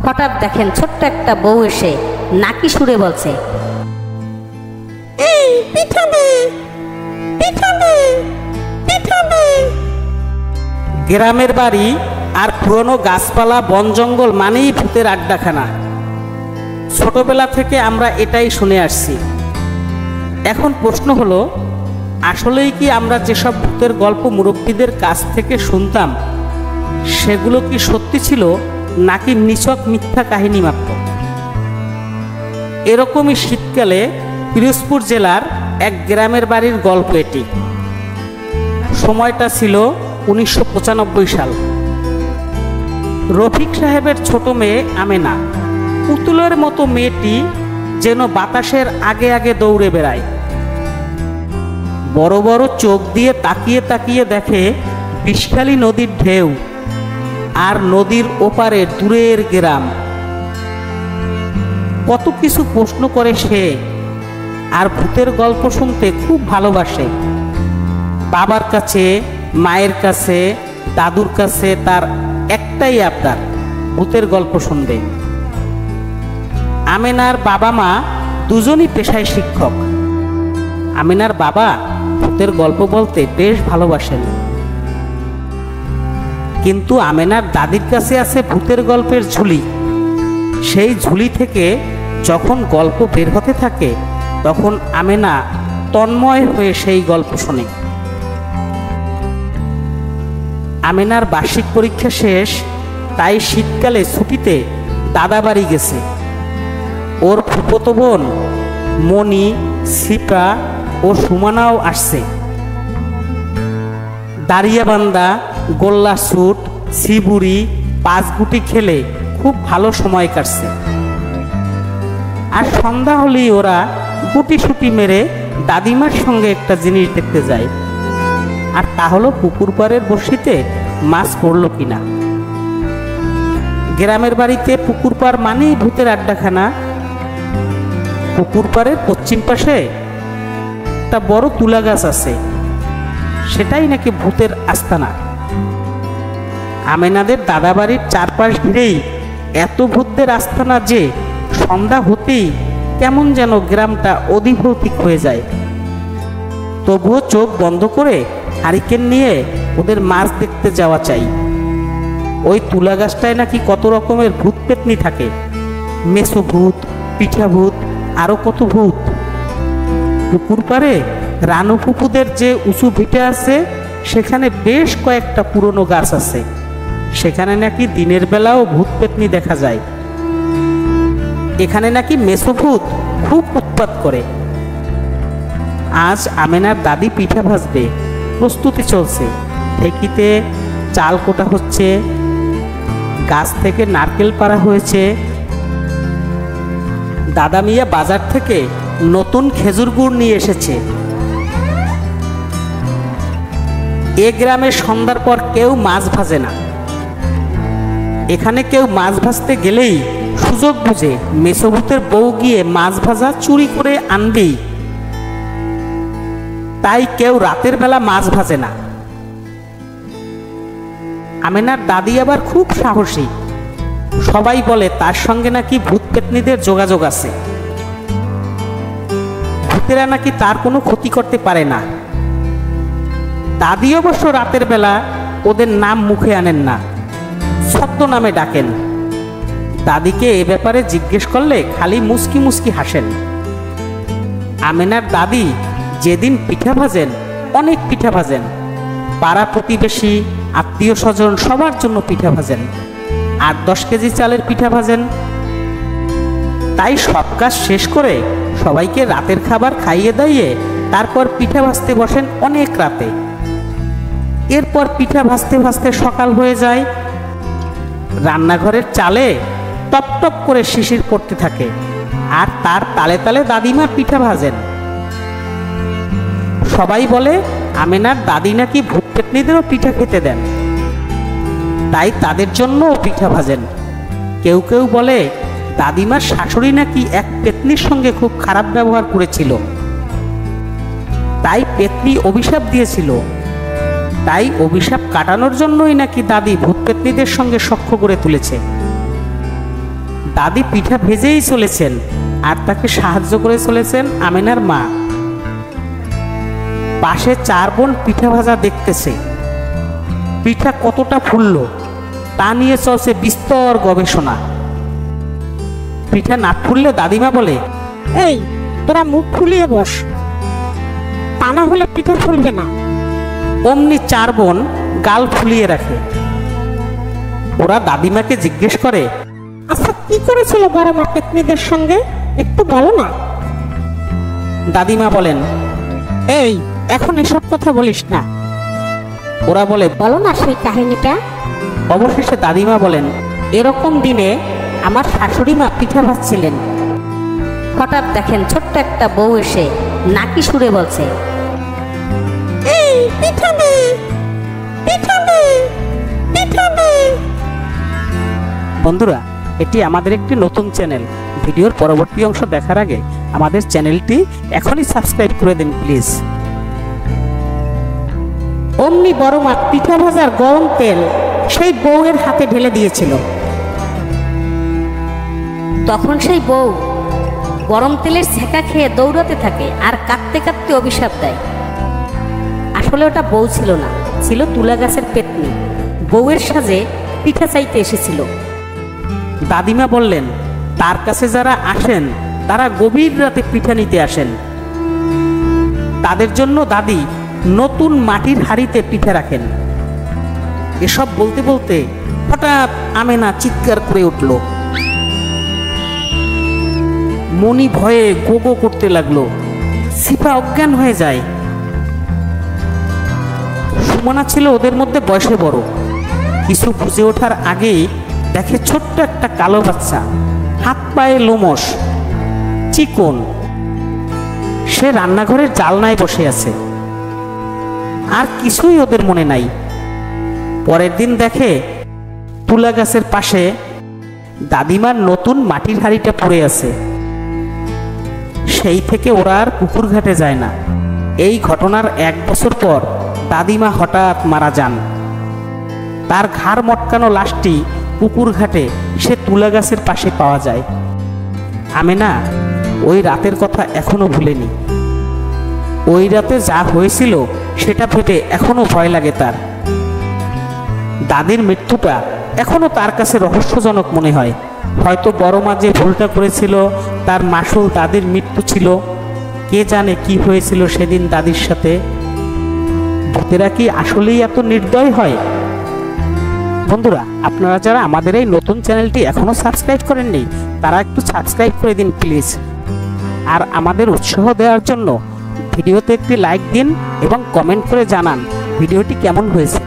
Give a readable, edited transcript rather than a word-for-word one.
হঠাৎ দেখেন ছোট্ট একটা বউ এসে নাকি সুরে বলছে, এই পিঠা দে, পিঠা দে, পিঠা দে। গ্রামের বাড়ি আর পুরনো গাছপালা বন জঙ্গল মানেই ভূতের আড্ডাখানা। ছোটবেলা থেকে আমরা এটাই শুনে আসছি। এখন প্রশ্ন হলো, আসলেই কি আমরা যেসব ভূতের গল্প মুরব্বীদের কাছ থেকে শুনতাম সেগুলো কি সত্যি ছিল নাকি নিছক মিথ্যা কাহিনী মাত্র? এরকমই শীতকালে পিরোজপুর জেলার এক গ্রামের বাড়ির গল্প এটি। সময়টা ছিল 1995 সাল। রফিক সাহেবের ছোট মেয়ে আমেনা, পুতুলের মতো মেয়েটি যেন বাতাসের আগে আগে দৌড়ে বেড়ায়। বড় বড় চোখ দিয়ে তাকিয়ে তাকিয়ে দেখে বিষখালী নদীর ঢেউ আর নদীর ওপারে দূরের গ্রাম। কত কিছু প্রশ্ন করে সে, আর ভূতের গল্প শুনতে খুব ভালোবাসে। বাবার কাছে, মায়ের কাছে, দাদুর কাছে তার একটাই আবদার, ভূতের গল্প শুনবে। আমেনার বাবা মা দুজনই পেশায় শিক্ষক। আমেনার বাবা ভূতের গল্প বলতে বেশ ভালোবাসেন, কিন্তু আমেনার দাদির কাছে আছে ভূতের গল্পের ঝুলি। সেই ঝুলি থেকে যখন গল্প বের হতে থাকে তখন আমেনা তন্ময় হয়ে সেই গল্প শোনে। আমেনার বার্ষিক পরীক্ষা শেষ, তাই শীতকালে ছুটিতে দাদা বাড়ি গেছে। ওর ফুফতো বোন মণি, সিপা ও সুমানাও আসছে। দাঁড়িয়াবান্ধা, গোল্লা স্যুট, শিবুড়ি, পাঁচগুটি খেলে খুব ভালো সময় কাটছে। আর সন্ধ্যা হলেই ওরা গুটি সুটি মেরে দাদিমার সঙ্গে একটা জিনিস দেখতে যায়, আর তা হলো পুকুর পাড়ের বড়শিতে মাছ পড়ল কিনা। গ্রামের বাড়িতে পুকুর পাড় মানেই ভূতের আড্ডাখানা। পুকুর পাড়ের পশ্চিম পাশে একটা বড় তুলা গাছ আছে, সেটাই নাকি ভূতের আস্তানা। আমেনাদের দাদা বাড়ির চারপাশ ঘিরেই এত ভূতদের আস্তানা যে সন্ধ্যা হতেই কেমন যেন গ্রামটা অধিভৌতিক হয়ে যায়। তবুও চোখ বন্ধ করে হারিকেন নিয়ে ওদের মাছ দেখতে যাওয়া চাই। ওই তুলা গাছটায় নাকি কত রকমের ভূত পেতনি থাকে, মেসো ভূত, পিঠা ভূত, আরো কত ভূত। পুকুর পাড়ে রানু ফুপুদের যে উঁচু ভিটা আছে সেখানে বেশ কয়েকটা পুরনো গাছ আছে, সেখানে নাকি দিনের বেলাও ভূত পেতনি দেখা যায়। এখানে নাকি মেসো ভূত খুব উৎপাত করে। আজ আমেনার দাদি পিঠা ভাজবে, প্রস্তুতি চলছে। ঢেকিতে চাল কোটা হচ্ছে, গাছ থেকে নারকেল পাড়া হয়েছে। দাদা মিয়া বাজার থেকে নতুন খেজুর গুড় নিয়ে এসেছে। এ গ্রামে সন্ধ্যার পর কেউ মাছ ভাজে না। এখানে কেউ মাছ ভাজতে গেলেই সুযোগ বুঝে মেসোভূতের বউ গিয়ে মাছ ভাজা চুরি করে আনবেই। তাই কেউ রাতের বেলা মাছ ভাজে না। আমেনার দাদি আবার খুব সাহসী। সবাই বলে তার সঙ্গে নাকি ভূত পেতনিদের যোগাযোগ আছে। ভূতেরা নাকি তার কোনো ক্ষতি করতে পারে না। দাদি অবশ্য রাতের বেলা ওদের নাম মুখে আনেন না, ছদ্মনামে ডাকেন। দাদিকে এ ব্যাপারে জিজ্ঞেস করলে খালি মুচকি মুচকি হাসেন। আমেনার দাদি যেদিন পিঠা ভাজেন, অনেক পিঠা ভাজেন। পাড়া প্রতিবেশী, আত্মীয় স্বজন সবার জন্য পিঠা ভাজেন। 8-10 কেজি চালের পিঠা ভাজেন। তাই সব কাজ শেষ করে সবাইকে রাতের খাবার খাইয়ে দাইয়ে তারপর পিঠা ভাজতে বসেন অনেক রাতে। এরপর পিঠা ভাজতে ভাজতে সকাল হয়ে যায়। রান্নাঘরের চালে টপ টপ করে শিশির পড়তে থাকে, আর তার তালে তালে দাদিমা পিঠা ভাজেন। সবাই বলে আমেনার দাদি নাকি ভূত পেতনিদেরও পিঠা খেতে দেন, তাই তাদের জন্যও পিঠা ভাজেন। কেউ কেউ বলে দাদিমার শাশুড়ি নাকি এক পেতনির সঙ্গে খুব খারাপ ব্যবহার করেছিল, তাই পেতনি অভিশাপ দিয়েছিল। তাই অভিশাপ কাটানোর জন্যই নাকি দাদি ভূত পেতনিদের সঙ্গে সখ্য করে তুলেছে। দাদি পিঠা ভেজেই চলেছেন আর তাকে সাহায্য করে চলেছেন আমেনার মা। পাশে 4 বোন পিঠা ভাজা দেখতেছে। পিঠা কতটা ফুলল তা নিয়ে চলছে বিস্তর গবেষণা। পিঠা না ফুললে দাদিমা বলে, এই তোরা মুখ ফুলিয়ে বস, তা না হলে পিঠে ফুলবে না। অমনি 4 বোন গাল ফুলিয়ে রাখে। ওরা দাদিমাকে জিজ্ঞেস করে, আচ্ছা কি করেছিল বড় মা পেতনিদের সঙ্গে একটু বলো না। দাদিমা বলেন, এই এখন এসব কথা বলিস না। ওরা বলে, বলো না সেই কাহিনীটা। অবশেষে দাদিমা বলেন, এরকম দিনে আমার শাশুড়ি মা পিঠা ভাজছিলেন। হঠাৎ দেখেন ছোট্ট একটা বউ এসে নাকি সুরে বলছে, এই পিঠা দে, পিঠা দে, পিঠা দে। বন্ধুরা, এটি আমাদের একটি নতুন চ্যানেল। ভিডিওর পরবর্তী অংশ দেখার আগে আমাদের চ্যানেলটি এখনই সাবস্ক্রাইব করে দিন প্লিজ। অমনি বড় মা পিঠা ভাজার গরম তেল সেই বউয়ের হাতে ঢেলে দিয়েছিল। তখন সেই বউ গরম তেলের ছেঁকা খেয়ে দৌড়াতে থাকে আর কাঁদতে কাঁদতে অভিশাপ দেয়। আসলে ওটা বউ ছিল না, ছিল তুলা গাছের পেতনি। বউয়ের সাজে পিঠা চাইতে এসেছিল। দাদিমা বললেন, তার কাছে যারা আসেন তারা গভীর রাতে পিঠা নিতে আসেন। তাদের জন্য দাদি নতুন মাটির হাঁড়িতে পিঠা রাখেন। এসব বলতে বলতে হঠাৎ আমেনা চিৎকার করে উঠল। মনি ভয়ে গো গো করতে লাগলো। সিফা অজ্ঞান হয়ে যায়। সুমনা ছিল ওদের মধ্যে বয়সে বড়। কিছু বুঝে ওঠার আগেই দেখে ছোট্ট একটা কালো বাচ্চা, হাত পায়ে লোমশ, চিকন। সে রান্নাঘরের জালনায় বসে আছে। আর কিছুই ওদের মনে নাই। পরের দিন দেখে তুলা গাছের পাশে দাদিমার নতুন মাটির হাঁড়িটা পড়ে আছে। সেই থেকে ওরা আর পুকুর ঘাটে যায় না। এই ঘটনার 1 বছর পর দাদিমা হঠাৎ মারা যান। তার ঘাড় মটকানো লাশটি পুকুর ঘাটে সে তুলা গাছের পাশে পাওয়া যায়। আমেনা ওই রাতের কথা এখনো ভুলেনি। ওই রাতে যা হয়েছিল সেটা ভেবে এখনো ভয় লাগে তার। দাদির মৃত্যুটা এখনো তার কাছে রহস্যজনক মনে হয়। হয়তো বড় মা যে ভুলটা করেছিল তার মাসুল দাদির মৃত্যু ছিল। কে জানে কি হয়েছিল সেদিন দাদির সাথে। ভূতেরা কি আসলেই এত নির্দয় হয়? বন্ধুরা, আপনারা যারা আমাদের এই নতুন চ্যানেলটি এখনো সাবস্ক্রাইব করেননি তারা একটু সাবস্ক্রাইব করে দিন প্লিজ। আর আমাদের উৎসাহ দেওয়ার জন্য ভিডিওতে একটি লাইক দিন এবং কমেন্ট করে জানান ভিডিওটি কেমন হয়েছে।